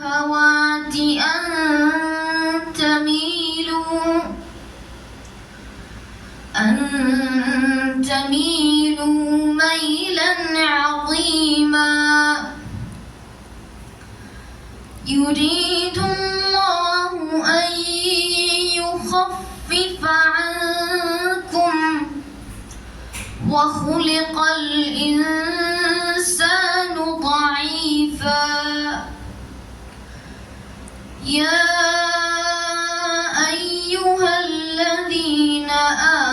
الشهوات أن تميلوا ميلا عظيما يريد الله أن يخفف عنكم وخلق الإنسان ضعيفا يا أيها الذين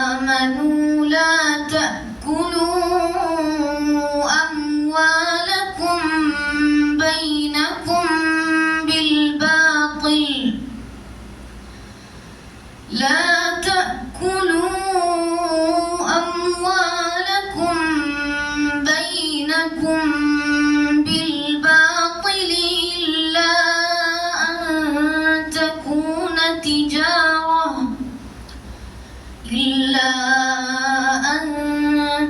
آمنوا لا تأكلوا أموالكم بينكم بالباطل إلا أن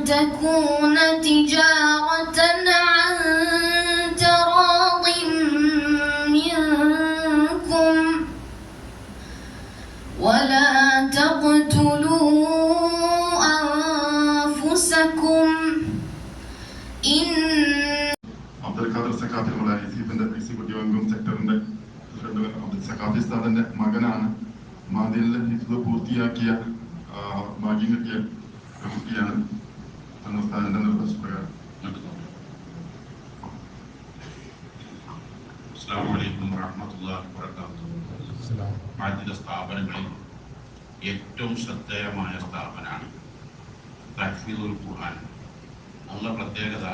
تكون تجارة عن تراض منكم ولا تقتلوا أنفسكم Abdul Khader Saqafi ഐസിഎഫിന്റെ executive അംഗം സെക്ടറിന്റെ അബ്ദുൽ സഖാഫി ഉസ്താദിന്റെ മകനാണ്. മാദിനിലെ ഹിഫ്ള് പൂർത്തിയാക്കിയ ഭാഗ്യം കിട്ടിയ കുട്ടിയാണ്. ഉസ്താദിന്റെ നിർദ്ദേശപ്രകാരം. അസ്സലാമു അലൈക്കും വറഹ്മത്തുള്ളാഹി വബറകാതുഹു. മാദിനിലെ സ്ഥാപനങ്ങളിൽ ഏറ്റവും ശ്രദ്ധേയമായ സ്ഥാപനമാണ് തഹ്ഫീദുൽ ഖുർആൻ. നല്ല പ്രത്യേകത,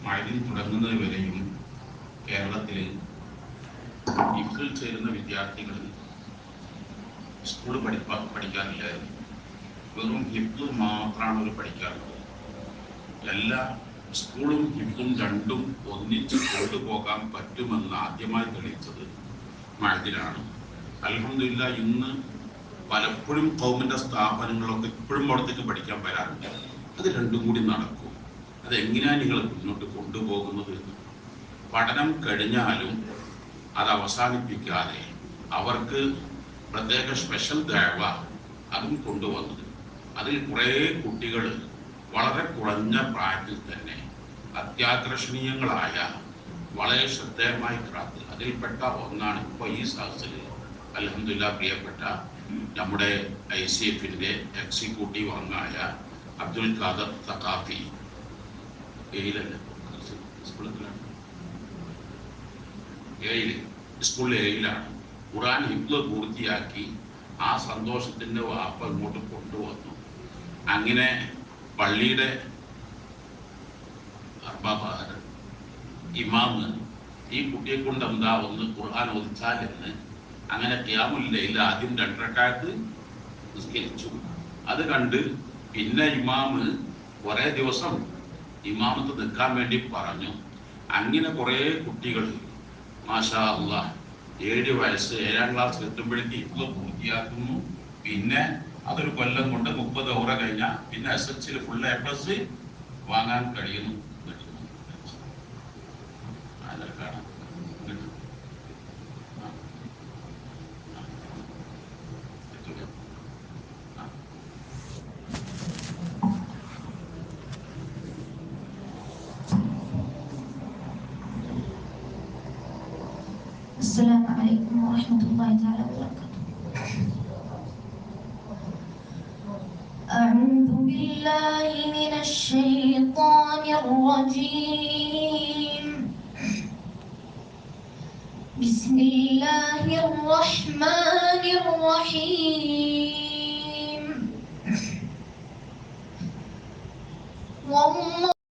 മഅദിൻ തുടങ്ങുന്നത് വരെയും കേരളത്തിൽ ഹിഫ്ളിൽ ചേരുന്ന വിദ്യാർത്ഥികൾ സ്കൂൾ പഠിക്കാറില്ലായിരുന്നു. വെറും ഹിഫ്ള് മാത്രമാണ് അവർ പഠിക്കാറുള്ളത്. എല്ലാ സ്കൂളും ഹിഫ്ളും രണ്ടും ഒന്നിച്ച് കൊണ്ടുപോകാൻ പറ്റുമെന്ന് ആദ്യമായി തെളിയിച്ചത് മഅദിനാണ്. അൽഹംദുലില്ലാഹ് ഇന്ന് പലപ്പോഴും ഖൗമിന്റെ സ്ഥാപനങ്ങളൊക്കെ ഇപ്പോഴും അവിടത്തേക്ക് പഠിക്കാൻ വരാറുണ്ട്. അത് രണ്ടും കൂടി നടക്കും. അതെങ്ങനെയാണ് നിങ്ങൾ മുന്നോട്ട് കൊണ്ടുപോകുന്നത്? പഠനം കഴിഞ്ഞാലും അത് അവസാനിപ്പിക്കാതെ അവർക്ക് പ്രത്യേക സ്പെഷ്യൽ ദഅവ അതും കൊണ്ടുവന്നത്. അതിൽ കുറേ കുട്ടികൾ വളരെ കുറഞ്ഞ പ്രായത്തിൽ തന്നെ അത്യാകർഷണീയങ്ങളായ വളരെ ശ്രദ്ധേയമായ ക്രാത്ത് അതിൽപ്പെട്ട ഒന്നാണ് ഇപ്പോൾ ഈ സദസ്സിൽ അൽഹംദുലില്ലാഹ് പ്രിയപ്പെട്ട നമ്മുടെ ഐസിഎഫിന്റെ എക്സിക്യൂട്ടീവ് അംഗമായ അബ്ദുൽ ഖാദർ സഖാഫി സ്കൂളിൽ ഏഴിലാണ്. ഖുർആൻ ഹിഫ്ള് പൂർത്തിയാക്കി ആ സന്തോഷത്തിന്റെ വാപ്പ ഇങ്ങോട്ട് കൊണ്ടുവന്നു. അങ്ങനെ പള്ളിയുടെ ഇമാമ് ഈ കുട്ടിയെ കൊണ്ട് എന്താ ഒന്ന് ഖുർആൻ ഓദിച്ചാലെന്ന് അങ്ങനെ ഖിയാമുൽ ലൈൽ ആദ്യം 2 റക്അത്ത് നിസ്കരിച്ചു. അത് കണ്ട് പിന്നെ ഇമാമ് കുറേ ദിവസം ഇമാമത്ത് നിൽക്കാൻ വേണ്ടി പറഞ്ഞു. അങ്ങനെ കുറേ കുട്ടികൾ മാഷാ അല്ലാഹ് 7 വയസ്സ് 7ാം ക്ലാസ്സിൽ എത്തുമ്പോഴേക്ക് ഹിഫ്ള് പൂർത്തിയാക്കുന്നു. പിന്നെ അതൊരു കൊല്ലം കൊണ്ട് 30 ഓവർ കഴിഞ്ഞാൽ പിന്നെ SSLC ഫുൾ A+ വാങ്ങാൻ കഴിയുന്നു. السلام عليكم ورحمة الله تعالى وبركاته. أعوذ بالله من الشيطان الرجيم. بسم الله الرحمن الرحيم.